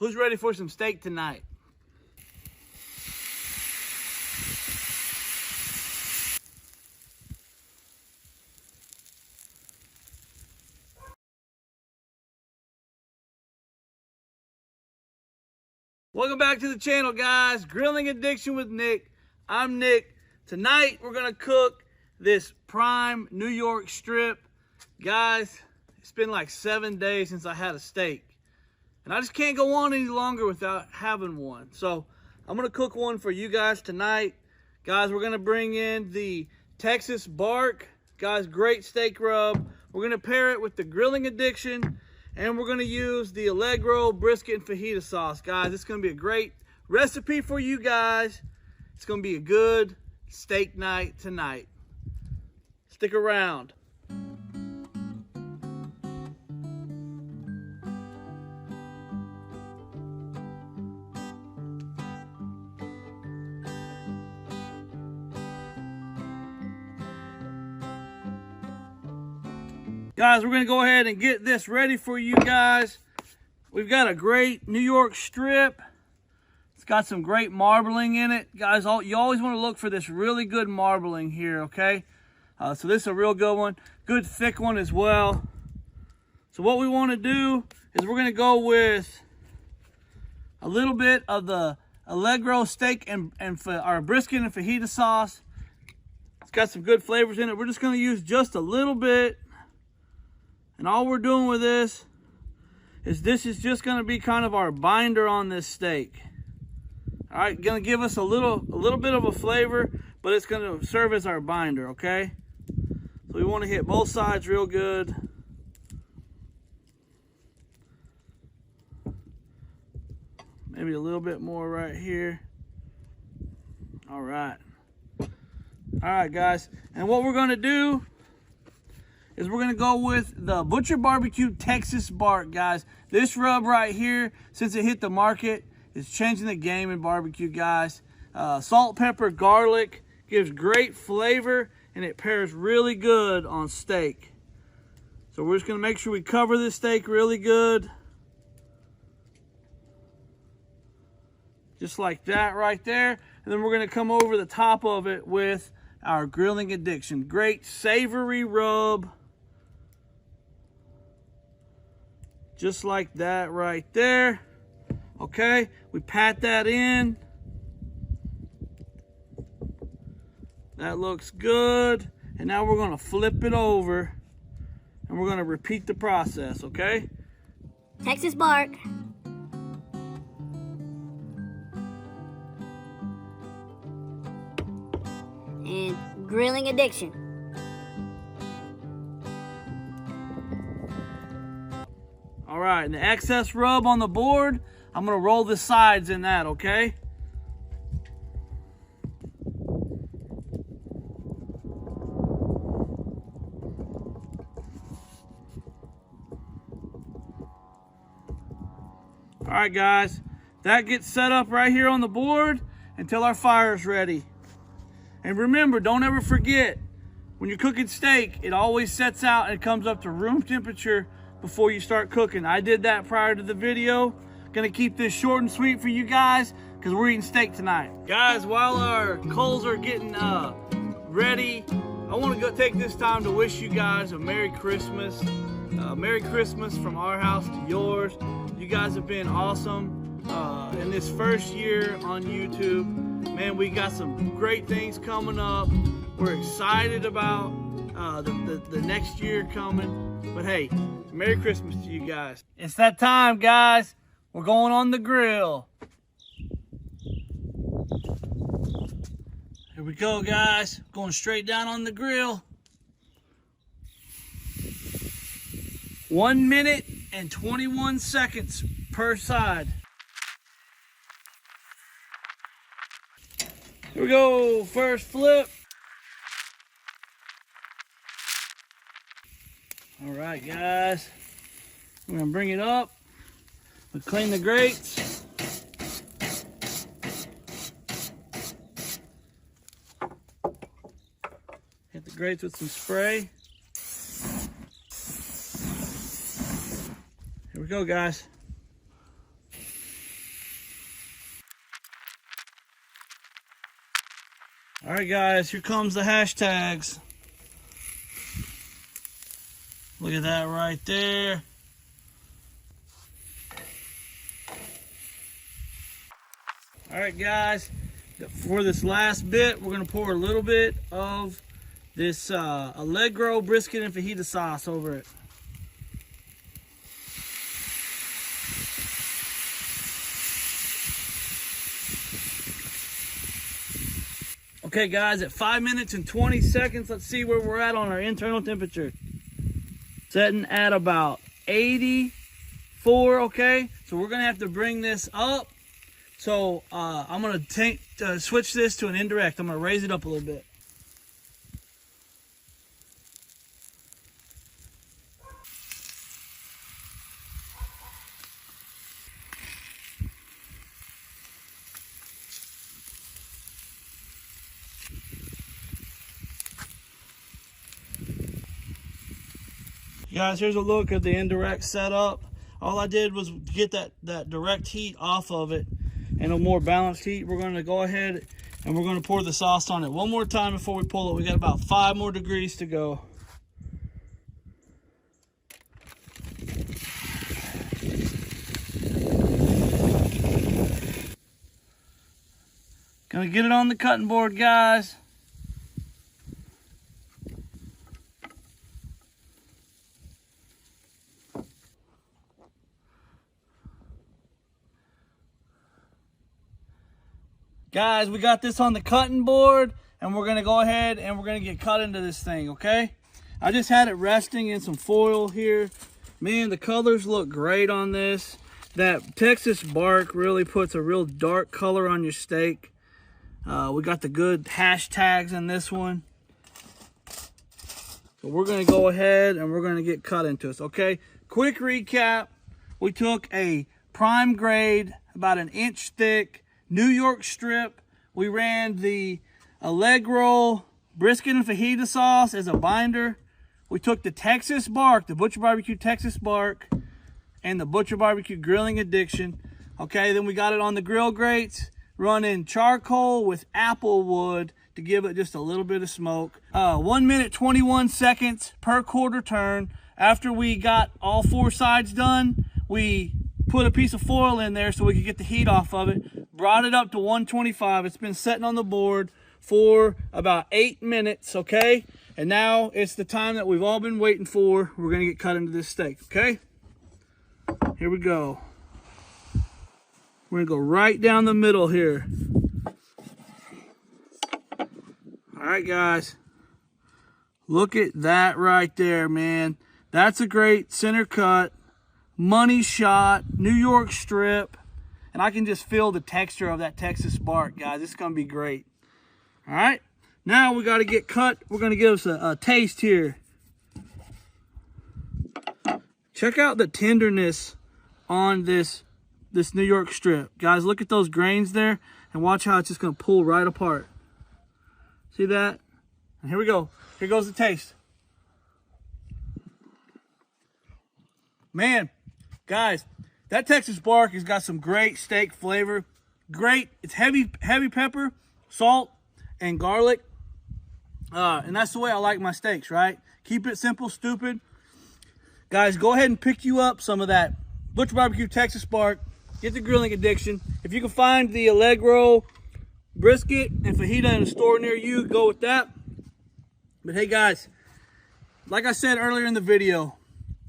Who's ready for some steak tonight? Welcome back to the channel, guys. Grilling Addiction with Nick. I'm Nick. Tonight we're gonna cook this prime New York strip. Guys, it's been like 7 days since I had a steak, and I just can't go on any longer without having one. So I'm gonna cook one for you guys tonight. Guys, we're gonna bring in the Texas Bark. Guys, great steak rub. We're gonna pair it with the Grilling Addiction, and we're gonna use the Allegro brisket and fajita sauce. Guys, it's gonna be a great recipe for you guys. It's gonna be a good steak night tonight. Stick around. Guys, we're gonna go ahead and get this ready for you guys. We've got a great New York strip. It's got some great marbling in it. Guys, you always wanna look for this really good marbling here, okay? So this is a real good one. Good thick one as well. So what we wanna do is we're gonna go with a little bit of the Allegro steak and our brisket and fajita sauce. It's got some good flavors in it. We're just gonna use just a little bit. And all we're doing with this is just going to be kind of our binder on this steak. All right, going to give us a little bit of a flavor, but it's going to serve as our binder, okay? So we want to hit both sides real good. Maybe a little bit more right here. All right. All right, guys. And what we're going to do is we're gonna go with the Butcher Barbecue Texas Bark, guys. This rub right here, since it hit the market, is changing the game in barbecue, guys. Salt, pepper, garlic, gives great flavor, and it pairs really good on steak. So we're just gonna make sure we cover this steak really good. Just like that right there. And then we're gonna come over the top of it with our Grilling Addiction. Great savory rub. Just like that right there. Okay, we pat that in. That looks good. And now we're gonna flip it over and we're gonna repeat the process, okay? Texas Bark. And Grilling Addiction. All right, and the excess rub on the board, I'm gonna roll the sides in that, okay? All right, guys, that gets set up right here on the board until our fire's ready. And remember, don't ever forget, when you're cooking steak, it always sets out and comes up to room temperature before you start cooking. I did that prior to the video. Gonna keep this short and sweet for you guys because we're eating steak tonight. Guys, while our coals are getting ready, I want to go take this time to wish you guys a Merry Christmas. Merry Christmas from our house to yours. You guys have been awesome in this first year on YouTube. Man, we got some great things coming up. We're excited about the next year coming. But hey, Merry Christmas to you guys. It's that time, guys. We're going on the grill. Here we go, guys. Going straight down on the grill. 1 minute and 21 seconds per side. Here we go, first flip. All right, guys. We're gonna bring it up. We clean the grates. Hit the grates with some spray. Here we go, guys. All right, guys, here comes the hashtags. Look at that right there. All right, guys, for this last bit, we're gonna pour a little bit of this Allegro brisket and fajita sauce over it. Okay, guys, at 5 minutes and 20 seconds, let's see where we're at on our internal temperature. Setting at about 84, okay? So we're gonna have to bring this up. So I'm gonna switch this to an indirect. I'm gonna raise it up a little bit. Guys, here's a look at the indirect setup. All I did was get that direct heat off of it and a more balanced heat. We're going to go ahead and we're going to pour the sauce on it one more time before we pull it. We got about 5 more degrees to go. Gonna get it on the cutting board, guys. Guys, we got this on the cutting board, and we're gonna go ahead and we're gonna get cut into this thing, okay? I just had it resting in some foil here. Man, the colors look great on this. That Texas bark really puts a real dark color on your steak. We got the good hashtags in this one. So we're gonna go ahead and we're gonna get cut into this, okay? Quick recap. We took a prime grade, about 1 inch thick, New York strip. We ran the Allegro brisket and fajita sauce as a binder. We took the Texas bark, the Butcher Barbecue Texas bark, and the Butcher Barbecue Grilling Addiction. Okay, then we got it on the grill grates, running charcoal with apple wood to give it just a little bit of smoke. 1 minute, 21 seconds per quarter turn. After we got all 4 sides done, we put a piece of foil in there so we could get the heat off of it. Brought it up to 125. It's been sitting on the board for about 8 minutes, okay? And now it's the time that we've all been waiting for. We're gonna get cut into this steak, okay? Here we go. We're gonna go right down the middle here. All right, guys. Look at that right there, man. That's a great center cut, money shot, New York strip. And I can just feel the texture of that Texas bark, guys. It's gonna be great. All right, now we gotta get cut. We're gonna give us a taste here. Check out the tenderness on this New York strip. Guys, look at those grains there and watch how it's just gonna pull right apart. See that? And here we go. Here goes the taste. Man, guys, that Texas bark has got some great steak flavor. Great, it's heavy pepper, salt, and garlic. And that's the way I like my steaks, right? Keep it simple, stupid. Guys, go ahead and pick you up some of that Butcher Barbecue Texas bark. Get the Grilling Addiction. If you can find the Allegro brisket and fajita in a store near you, go with that. But hey, guys, like I said earlier in the video,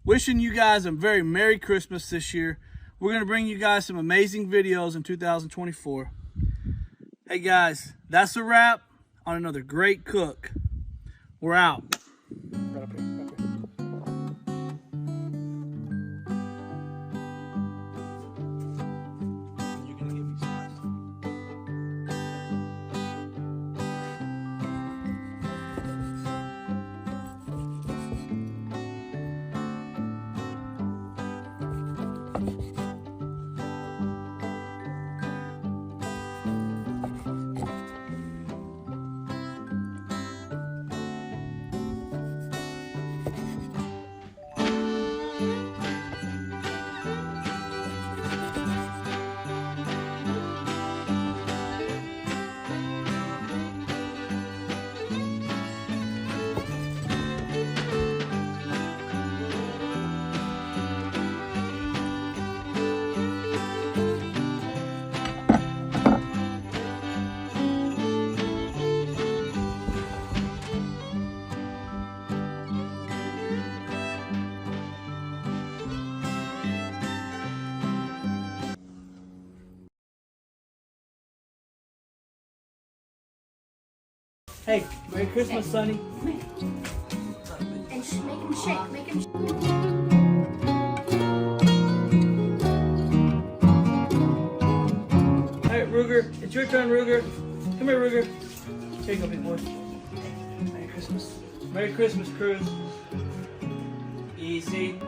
wishing you guys a very Merry Christmas this year. We're going to bring you guys some amazing videos in 2024. Hey, guys, that's a wrap on another great cook. We're out. Right up here. Hey, Merry Christmas, Sonny. And make him shake. Make him All right, Ruger, it's your turn, Ruger. Come here, Ruger. Here you go, big boy. Merry Christmas. Merry Christmas, Cruz. Easy.